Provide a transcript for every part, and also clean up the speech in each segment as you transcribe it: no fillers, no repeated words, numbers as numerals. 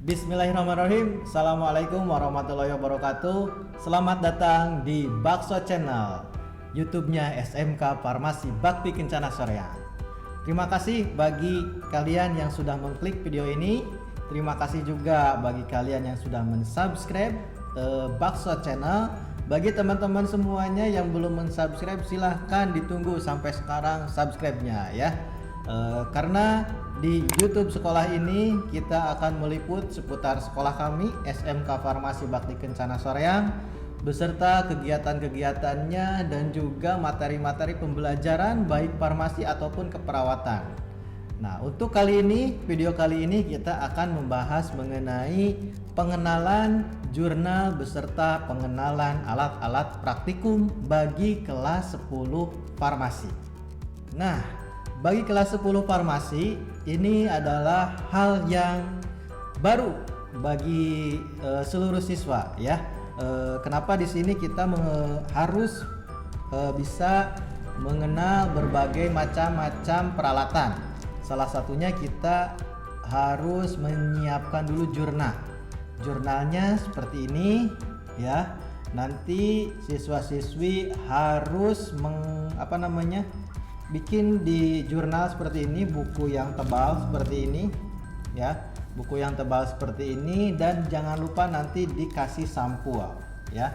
Bismillahirrahmanirrahim. Assalamualaikum warahmatullahi wabarakatuh. Selamat datang di Bakso Channel, YouTube-nya SMK Farmasi Bakti Kencana Soreang. Terima kasih bagi kalian yang sudah mengklik video ini. Terima kasih juga bagi kalian yang sudah mensubscribe Bakso Channel. Bagi teman-teman semuanya yang belum mensubscribe, silahkan ditunggu sampai sekarang subscribe-nya ya. Karena di YouTube sekolah ini kita akan meliput seputar sekolah kami SMK Farmasi Bakti Kencana Soreang beserta kegiatan-kegiatannya dan juga materi-materi pembelajaran baik farmasi ataupun keperawatan. Nah, untuk video kali ini kita akan membahas mengenai pengenalan jurnal beserta pengenalan alat-alat praktikum bagi kelas 10 farmasi. Nah, bagi kelas 10 farmasi ini adalah hal yang baru bagi seluruh siswa ya. Kenapa di sini kita harus bisa mengenal berbagai macam peralatan. Salah satunya kita harus menyiapkan dulu jurnal. Jurnalnya seperti ini ya. Nanti siswa-siswi harus bikin di jurnal seperti ini, buku yang tebal seperti ini ya, buku yang tebal seperti ini, dan jangan lupa nanti dikasih sampul ya,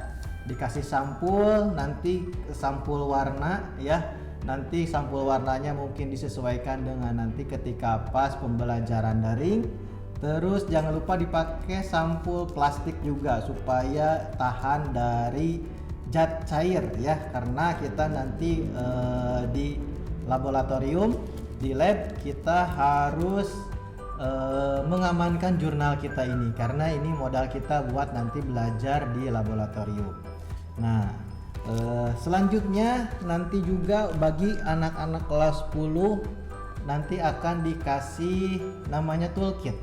dikasih sampul, nanti sampul warna ya, nanti sampul warnanya mungkin disesuaikan dengan nanti ketika pas pembelajaran daring. Terus jangan lupa dipakai sampul plastik juga supaya tahan dari zat cair ya, karena kita nanti di laboratorium, di lab kita harus mengamankan jurnal kita ini karena ini modal kita buat nanti belajar di laboratorium. Nah, selanjutnya nanti juga bagi anak-anak kelas 10 nanti akan dikasih namanya toolkit.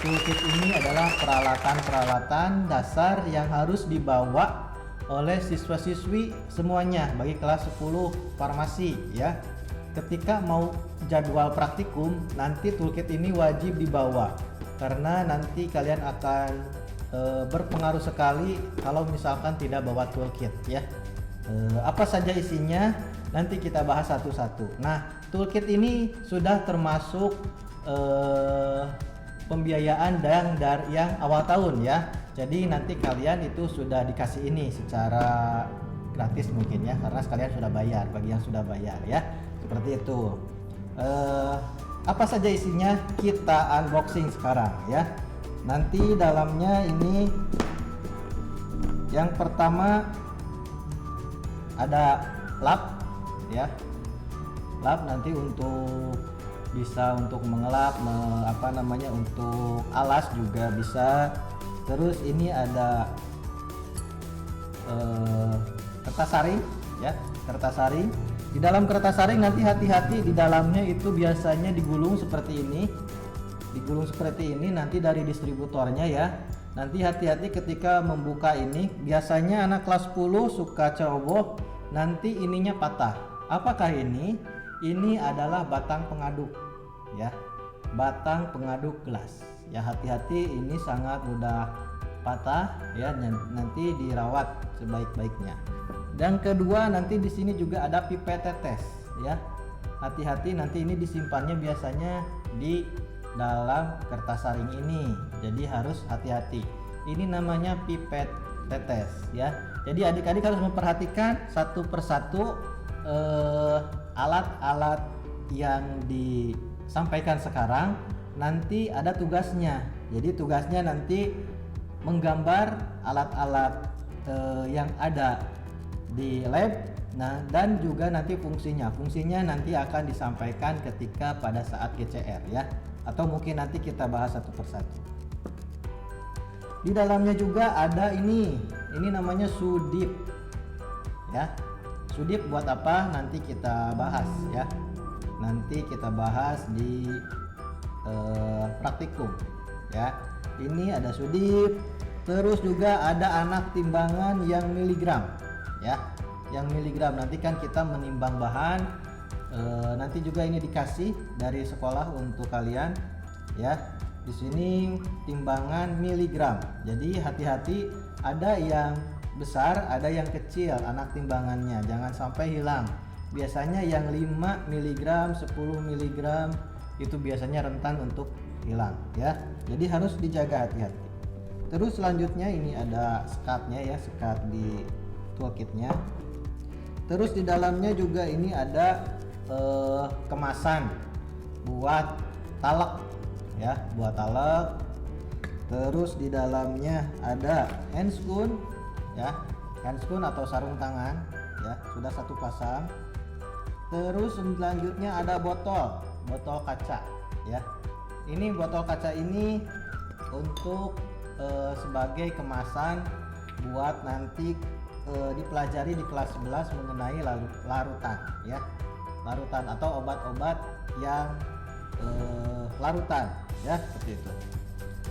Toolkit ini adalah peralatan-peralatan dasar yang harus dibawa oleh siswa-siswi semuanya bagi kelas 10 farmasi ya. Ketika mau jadwal praktikum, nanti toolkit ini wajib dibawa karena nanti kalian akan berpengaruh sekali kalau misalkan tidak bawa toolkit ya. Apa saja isinya nanti kita bahas satu-satu. Nah, toolkit ini sudah termasuk pembiayaan yang awal tahun ya. Jadi nanti kalian itu sudah dikasih ini secara gratis mungkin ya, karena sekalian sudah bayar bagi yang sudah bayar ya. Seperti itu. Apa saja isinya kita unboxing sekarang ya. Nanti dalamnya ini yang pertama ada lap ya. Lap nanti bisa untuk mengelap, untuk alas juga bisa. Terus ini ada kertas saring ya, kertas saring. Di dalam kertas saring nanti hati-hati, di dalamnya itu biasanya digulung seperti ini. Digulung seperti ini nanti dari distributornya ya. Nanti hati-hati ketika membuka ini, biasanya anak kelas 10 suka ceroboh, nanti ininya patah. Apakah ini? Ini adalah batang pengaduk ya. Batang pengaduk gelas. Ya, hati-hati, ini sangat mudah patah ya, nanti dirawat sebaik-baiknya. Dan kedua, nanti di sini juga ada pipet tetes ya. Hati-hati, nanti ini disimpannya biasanya di dalam kertas saring ini. Jadi harus hati-hati. Ini namanya pipet tetes ya. Jadi adik-adik harus memperhatikan satu persatu alat-alat yang disampaikan sekarang. Nanti ada tugasnya. Jadi tugasnya nanti menggambar alat-alat yang ada di lab, nah, dan juga nanti fungsinya nanti akan disampaikan ketika pada saat GCR ya, atau mungkin nanti kita bahas satu persatu. Di dalamnya juga ada ini namanya sudip ya. Sudip buat apa nanti kita bahas ya, nanti kita bahas di praktikum ya. Ini ada sudip, terus juga ada anak timbangan yang miligram ya, yang miligram. Nanti kan kita menimbang bahan, nanti juga ini dikasih dari sekolah untuk kalian ya. Di sini timbangan miligram. Jadi hati-hati, ada yang besar, ada yang kecil anak timbangannya. Jangan sampai hilang. Biasanya yang 5 mg, 10 mg itu biasanya rentan untuk hilang ya. Jadi harus dijaga hati-hati. Terus selanjutnya ini ada sekatnya ya, sekat di toolkitnya. Terus di dalamnya juga ini ada kemasan buat talak ya, buat talak. Terus di dalamnya ada handscoon ya, handscoon atau sarung tangan ya, sudah satu pasang. Terus selanjutnya ada botol kaca ya. Ini botol kaca ini untuk sebagai kemasan buat nanti dipelajari di kelas 11 mengenai larutan ya, larutan atau obat-obat yang larutan ya, seperti itu.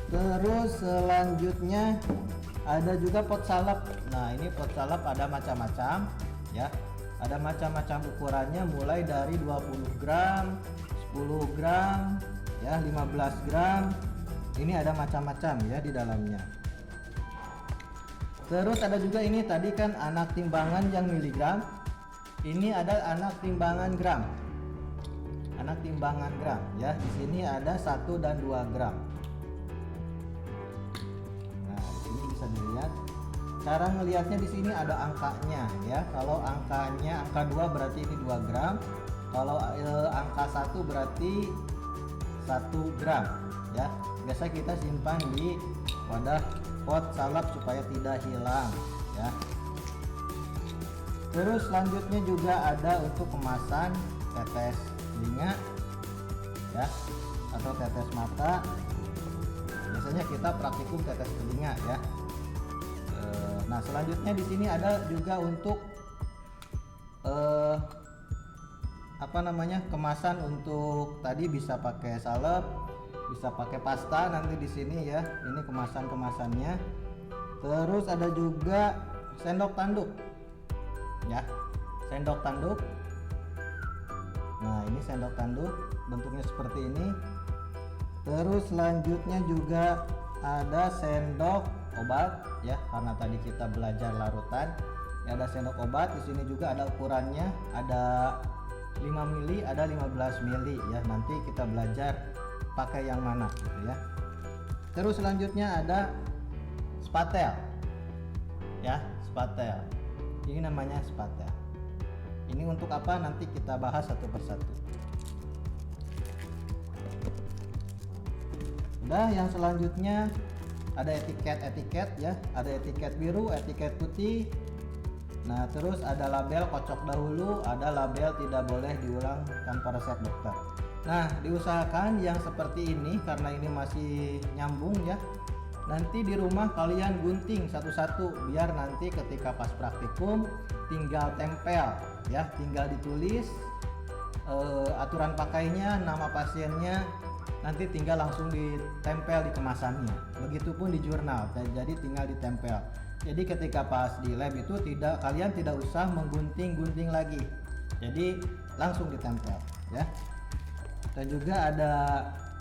Terus selanjutnya ada juga pot salep. Nah ini pot salep ada macam-macam ya, ada macam-macam ukurannya mulai dari 20 gram, 10 gram ya, 15 gram. Ini ada macam-macam ya di dalamnya. Terus ada juga ini tadi kan anak timbangan yang miligram. Ini ada anak timbangan gram. Anak timbangan gram ya. Di sini ada 1 dan 2 gram. Nah, di sini bisa dilihat. Cara ngelihatnya di sini ada angkanya ya. Kalau angkanya angka 2 berarti ini 2 gram. Kalau angka 1 berarti 1 gram ya. Biasa kita simpan di wadah pot salep supaya tidak hilang ya. Terus selanjutnya juga ada untuk kemasan tetes telinga ya, atau tetes mata. Biasanya kita praktikum tetes telinga ya. Nah selanjutnya di sini ada juga untuk kemasan untuk tadi bisa pakai salep, bisa pakai pasta nanti di sini ya. Ini kemasannya. Terus ada juga sendok tanduk ya, sendok tanduk. Nah ini sendok tanduk bentuknya seperti ini. Terus selanjutnya juga ada sendok obat ya, karena tadi kita belajar larutan ya. Ada sendok obat di sini juga ada ukurannya, ada 5 mili, ada 15 mili ya. Nanti kita belajar pakai yang mana gitu ya. Terus selanjutnya ada spatel ya, spatel. Ini namanya spatel. Ini untuk apa nanti kita bahas satu persatu. Udah, yang selanjutnya ada etiket ya, ada etiket biru, etiket putih. Nah terus ada label kocok dahulu, ada label tidak boleh diulang tanpa resep dokter. Nah diusahakan yang seperti ini karena ini masih nyambung ya. Nanti di rumah kalian gunting satu-satu biar nanti ketika pas praktikum tinggal tempel ya, tinggal ditulis aturan pakainya, nama pasiennya, nanti tinggal langsung ditempel di kemasannya. Begitupun di jurnal, jadi tinggal ditempel. Jadi ketika pas di lab itu kalian tidak usah menggunting-gunting lagi. Jadi langsung ditempel ya. Dan juga ada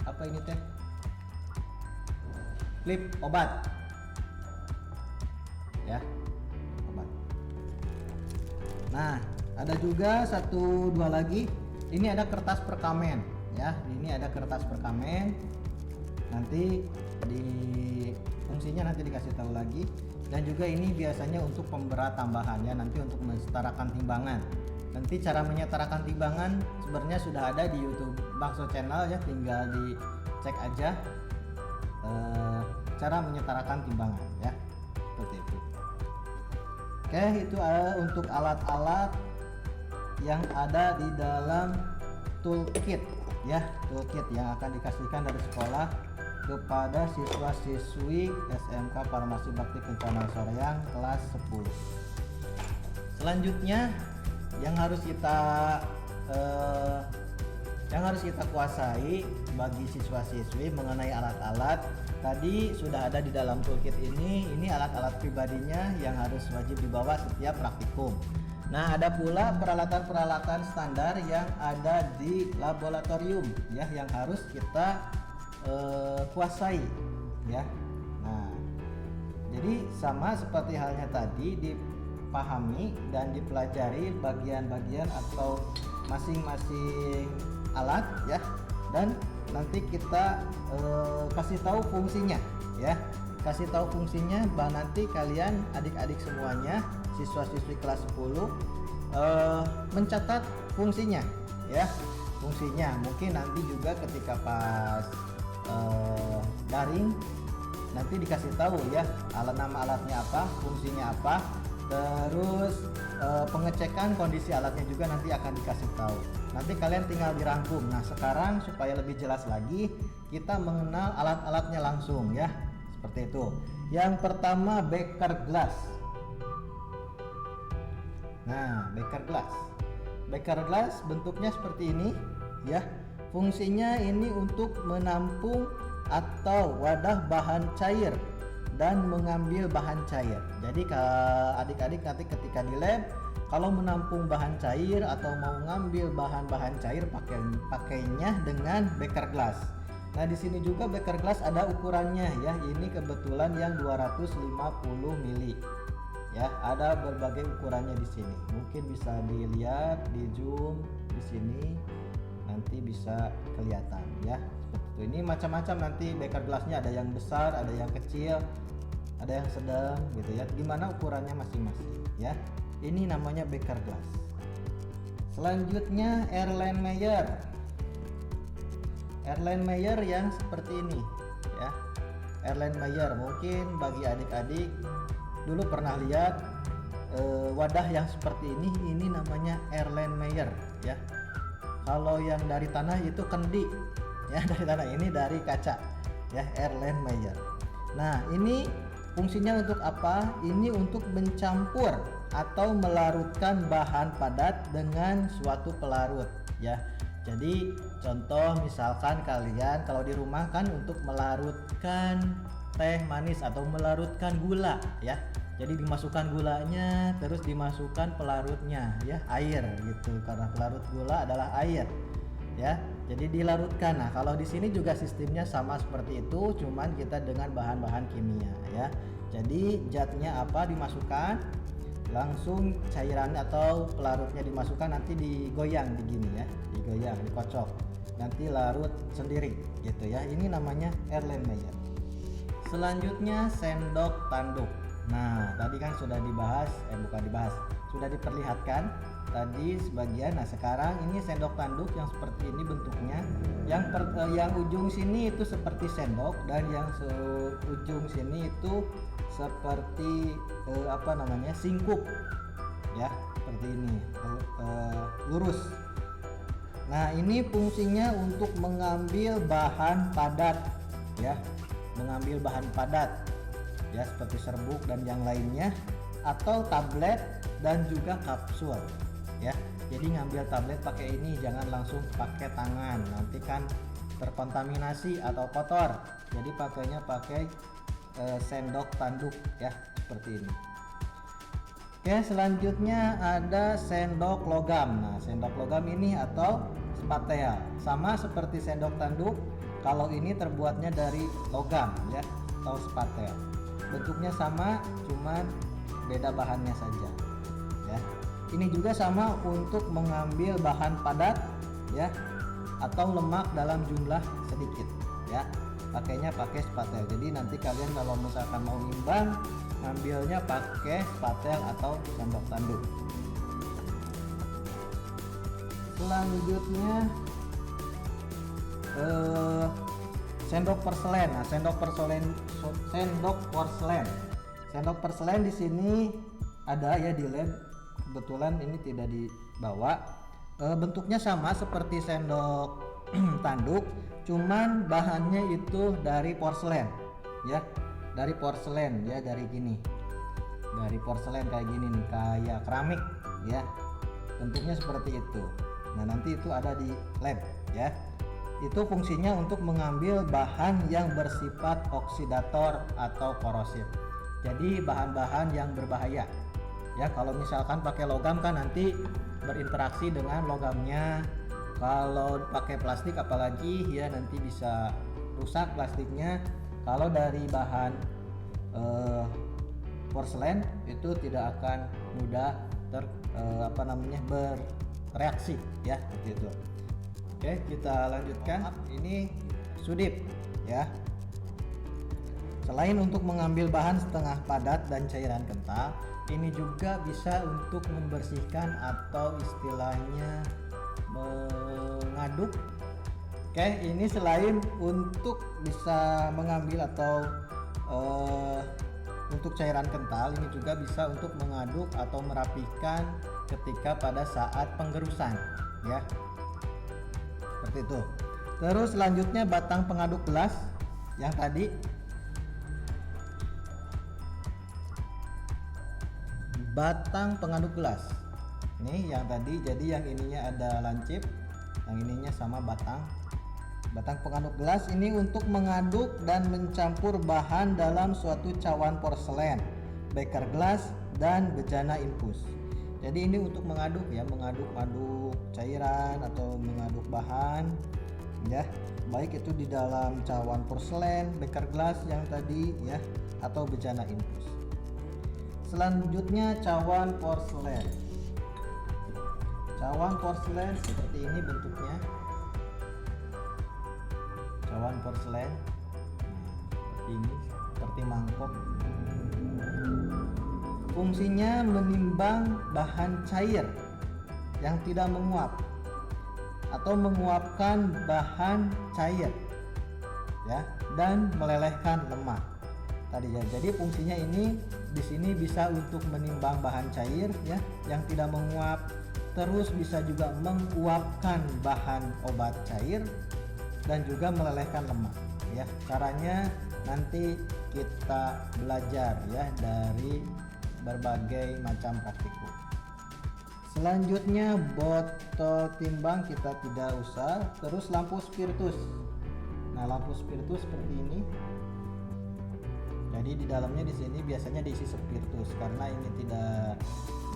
apa ini teh? Klip obat. Ya. Obat. Nah, ada juga 1-2 lagi. Ini ada kertas perkamen ya. Ini ada kertas perkamen. Nanti di fungsinya nanti dikasih tahu lagi. Dan juga ini biasanya untuk pemberat tambahan ya, nanti untuk mensetarakan timbangan. Nanti cara menyetarakan timbangan sebenarnya sudah ada di YouTube Bakso Channel ya, tinggal dicek aja cara menyetarakan timbangan ya, seperti itu. Oke, itu untuk alat-alat yang ada di dalam toolkit ya, toolkit yang akan dikasihkan dari sekolah kepada siswa-siswi SMK Farmasi Bakti Kencana Soreang kelas 10. Selanjutnya yang harus kita kuasai bagi siswa-siswi mengenai alat-alat tadi sudah ada di dalam toolkit ini alat-alat pribadinya yang harus wajib dibawa setiap praktikum. Nah, ada pula peralatan-peralatan standar yang ada di laboratorium ya, yang harus kita kuasai ya. Nah, jadi sama seperti halnya tadi, dipahami dan dipelajari bagian-bagian atau masing-masing alat ya, dan nanti kita kasih tahu fungsinya ya, kasih tahu fungsinya. Nanti kalian adik-adik semuanya, siswa-siswi kelas 10 mencatat fungsinya ya, fungsinya. Mungkin nanti juga ketika pas daring nanti dikasih tahu ya, nama alatnya apa, fungsinya apa, terus pengecekan kondisi alatnya juga nanti akan dikasih tahu. Nanti kalian tinggal dirangkum. Nah, sekarang supaya lebih jelas lagi, kita mengenal alat-alatnya langsung ya, seperti itu. Yang pertama, beaker glass. Nah, beaker glass. Beaker glass bentuknya seperti ini ya. Fungsinya ini untuk menampung atau wadah bahan cair dan mengambil bahan cair. Jadi adik-adik nanti ketika di lab, kalau menampung bahan cair atau mau ngambil bahan-bahan cair, pakainya dengan beaker glass. Nah, di sini juga beaker glass ada ukurannya ya. Ini kebetulan yang 250 mili. Ya, ada berbagai ukurannya di sini. Mungkin bisa dilihat di zoom di sini, nanti bisa kelihatan ya. Seperti itu. Ini macam-macam nanti beaker glassnya, ada yang besar, ada yang kecil, ada yang sedang gitu ya. Gimana ukurannya masing-masing ya. Ini namanya beaker glass. Selanjutnya Erlenmeyer. Erlenmeyer yang seperti ini ya. Erlenmeyer mungkin bagi adik-adik dulu pernah lihat wadah yang seperti ini namanya Erlenmeyer ya. Kalau yang dari tanah itu kendi ya, dari tanah. Ini dari kaca ya, Erlenmeyer. Nah, ini fungsinya untuk apa? Ini untuk mencampur atau melarutkan bahan padat dengan suatu pelarut ya. Jadi contoh misalkan kalian kalau di rumah kan untuk melarutkan teh manis atau melarutkan gula ya. Jadi dimasukkan gulanya, terus dimasukkan pelarutnya ya, air gitu, karena pelarut gula adalah air ya. Jadi dilarutkan. Nah, kalau di sini juga sistemnya sama seperti itu, cuman kita dengan bahan-bahan kimia ya. Jadi zatnya apa dimasukkan, langsung cairan atau pelarutnya dimasukkan, nanti digoyang begini ya, digoyang, dikocok, nanti larut sendiri gitu ya. Ini namanya Erlenmeyer. Selanjutnya sendok tanduk. Nah, tadi kan sudah dibahas, sudah diperlihatkan tadi sebagian. Nah, sekarang ini sendok tanduk yang seperti ini bentuknya. Yang ujung sini itu seperti sendok, dan yang ujung sini itu seperti singkup ya, seperti ini, lurus. Nah, ini fungsinya untuk mengambil bahan padat ya, mengambil bahan padat ya, seperti serbuk dan yang lainnya, atau tablet dan juga kapsul ya. Jadi ngambil tablet pakai ini, jangan langsung pakai tangan, nanti kan terkontaminasi atau kotor. Jadi pakainya pakai sendok tanduk ya, seperti ini. Oke, selanjutnya ada sendok logam. Nah, sendok logam ini atau spatel, sama seperti sendok tanduk. Kalau ini terbuatnya dari logam ya, atau spatel. Bentuknya sama, cuman beda bahannya saja ya. Ini juga sama untuk mengambil bahan padat ya, atau lemak dalam jumlah sedikit ya. Pakainya pakai spatel. Jadi nanti kalian kalau misalkan mau nimbang, ngambilnya pakai spatel atau sendok tanduk. Selanjutnya sendok porselen. Nah, sendok porselen di sini ada ya di lab. Kebetulan ini tidak dibawa. Bentuknya sama seperti sendok tanduk, cuman bahannya itu dari porselen ya, dari porselen ya, dari gini, dari porselen kayak gini nih, kayak keramik ya, bentuknya seperti itu. Nah, nanti itu ada di lab ya. Itu fungsinya untuk mengambil bahan yang bersifat oksidator atau korosif. Jadi bahan-bahan yang berbahaya ya. Kalau misalkan pakai logam kan nanti berinteraksi dengan logamnya. Kalau pakai plastik apalagi ya, nanti bisa rusak plastiknya. Kalau dari bahan porselen itu tidak akan mudah bereaksi ya, seperti itu. Oke, kita lanjutkan. Ini sudip ya. Selain untuk mengambil bahan setengah padat dan cairan kental, ini juga bisa untuk membersihkan atau istilahnya mengaduk. Oke, ini selain untuk bisa mengambil atau untuk cairan kental, ini juga bisa untuk mengaduk atau merapikan ketika pada saat penggerusan ya, seperti itu. Terus selanjutnya batang pengaduk gelas yang tadi. Batang pengaduk gelas nih yang tadi, jadi yang ininya ada lancip, yang ininya sama batang pengaduk gelas. Ini untuk mengaduk dan mencampur bahan dalam suatu cawan porselen, beker gelas, dan bejana infus. Jadi ini untuk mengaduk ya, mengaduk cairan atau mengaduk bahan ya, baik itu di dalam cawan porselen, beker gelas yang tadi ya, atau bejana infus. Selanjutnya cawan porselen. Cawan porselen seperti ini bentuknya. Cawan porselen seperti ini, seperti mangkok. Fungsinya menimbang bahan cair yang tidak menguap atau menguapkan bahan cair ya, dan melelehkan lemak tadi ya. Jadi fungsinya ini di sini bisa untuk menimbang bahan cair ya yang tidak menguap, terus bisa juga menguapkan bahan obat cair dan juga melelehkan lemak ya. Caranya nanti kita belajar ya dari berbagai macam praktikum. Selanjutnya botol timbang kita tidak usah. Terus lampu spiritus. Nah, lampu spiritus seperti ini. Jadi di dalamnya di sini biasanya diisi spiritus, karena ini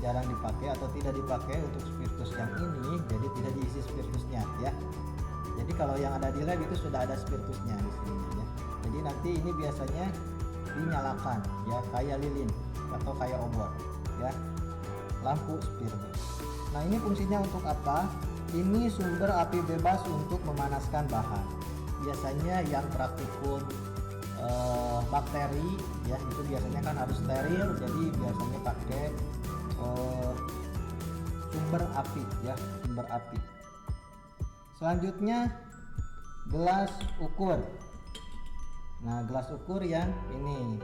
jarang dipakai atau tidak dipakai untuk spiritus yang ini, jadi tidak diisi spiritusnya ya. Jadi kalau yang ada di lab itu sudah ada spiritusnya di sini ya. Jadi nanti ini biasanya dinyalakan ya, kayak lilin atau kayak obor ya, lampu spiritus. Nah, ini fungsinya untuk apa? Ini sumber api bebas untuk memanaskan bahan. Biasanya yang praktikum bakteri ya, itu biasanya kan harus steril, jadi biasanya pakai sumber api ya, sumber api. Selanjutnya gelas ukur. Nah, gelas ukur yang ini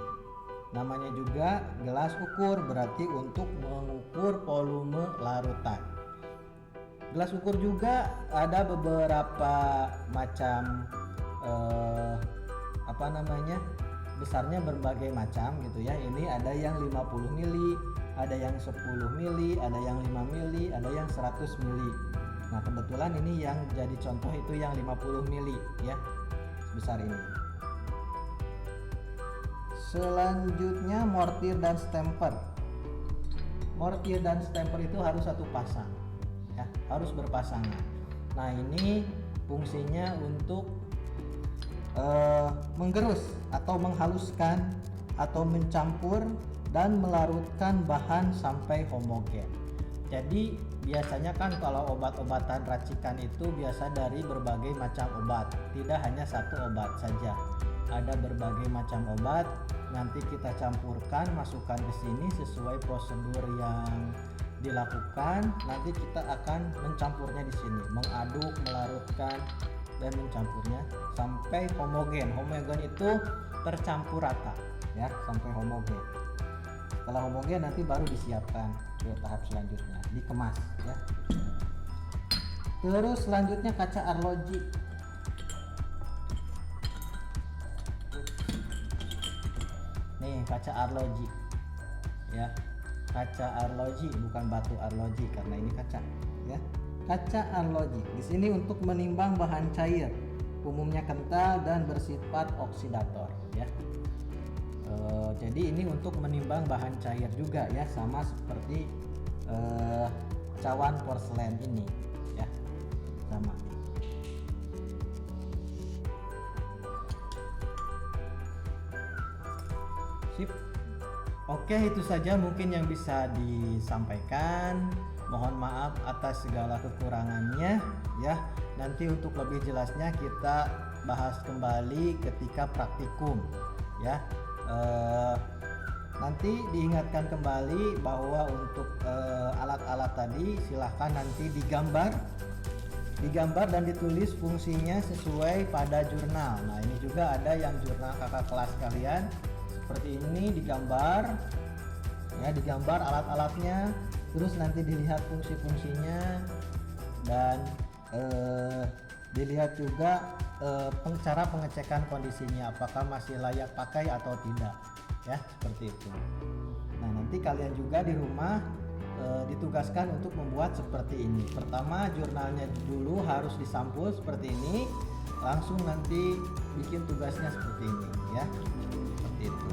namanya juga gelas ukur, berarti untuk mengukur volume larutan. Gelas ukur juga ada beberapa macam besarnya berbagai macam gitu ya. Ini ada yang 50 mili, ada yang 10 mili, ada yang 5 mili, ada yang 100 mili. Nah, kebetulan ini yang jadi contoh itu yang 50 mili ya, sebesar ini. Selanjutnya mortir dan stemper. Mortir dan stemper itu harus satu pasang ya, harus berpasangan. Nah, ini fungsinya untuk menggerus atau menghaluskan atau mencampur dan melarutkan bahan sampai homogen. Jadi biasanya kan kalau obat-obatan racikan itu biasa dari berbagai macam obat, tidak hanya satu obat saja. Ada berbagai macam obat, nanti kita campurkan, masukkan ke sini sesuai prosedur yang dilakukan. Nanti kita akan mencampurnya di sini, mengaduk, melarutkan, dan mencampurnya sampai homogen. Homogen itu tercampur rata ya, sampai homogen. Setelah homogen nanti baru disiapkan ke tahap selanjutnya, dikemas ya. Terus selanjutnya kaca arloji. Nih kaca arloji ya, kaca arloji, bukan batu arloji karena ini kaca ya. Kaca arloji di sini untuk menimbang bahan cair, umumnya kental dan bersifat oksidator ya. Jadi ini untuk menimbang bahan cair juga ya, sama seperti cawan porselen ini ya, sama. Sip. Oke, itu saja mungkin yang bisa disampaikan. Mohon maaf atas segala kekurangannya ya. Nanti untuk lebih jelasnya kita bahas kembali ketika praktikum ya. Nanti diingatkan kembali bahwa untuk alat-alat tadi silahkan nanti digambar dan ditulis fungsinya sesuai pada jurnal. Nah, ini juga ada yang jurnal kakak kelas kalian seperti ini, digambar alat-alatnya, terus nanti dilihat fungsi-fungsinya dan dilihat juga cara pengecekan kondisinya apakah masih layak pakai atau tidak ya, seperti itu. Nah, nanti kalian juga di rumah ditugaskan untuk membuat seperti ini. Pertama, jurnalnya dulu harus disampul seperti ini, langsung nanti bikin tugasnya seperti ini ya, seperti itu.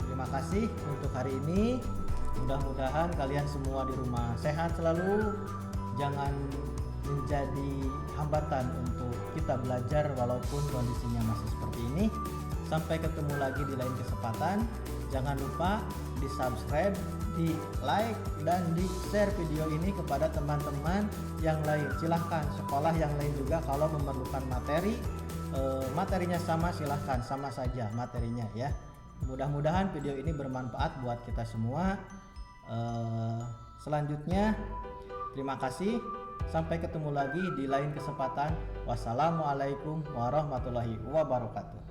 Terima kasih untuk hari ini. Mudah-mudahan kalian semua di rumah sehat selalu, jangan menjadi hambatan untuk kita belajar walaupun kondisinya masih seperti ini. Sampai ketemu lagi di lain kesempatan. Jangan lupa di subscribe, di like, dan di share video ini kepada teman-teman yang lain. Silahkan sekolah yang lain juga kalau memerlukan materi, materinya sama, silahkan sama saja materinya ya. Mudah-mudahan video ini bermanfaat buat kita semua. Selanjutnya terima kasih, sampai ketemu lagi di lain kesempatan. Wassalamualaikum warahmatullahi wabarakatuh.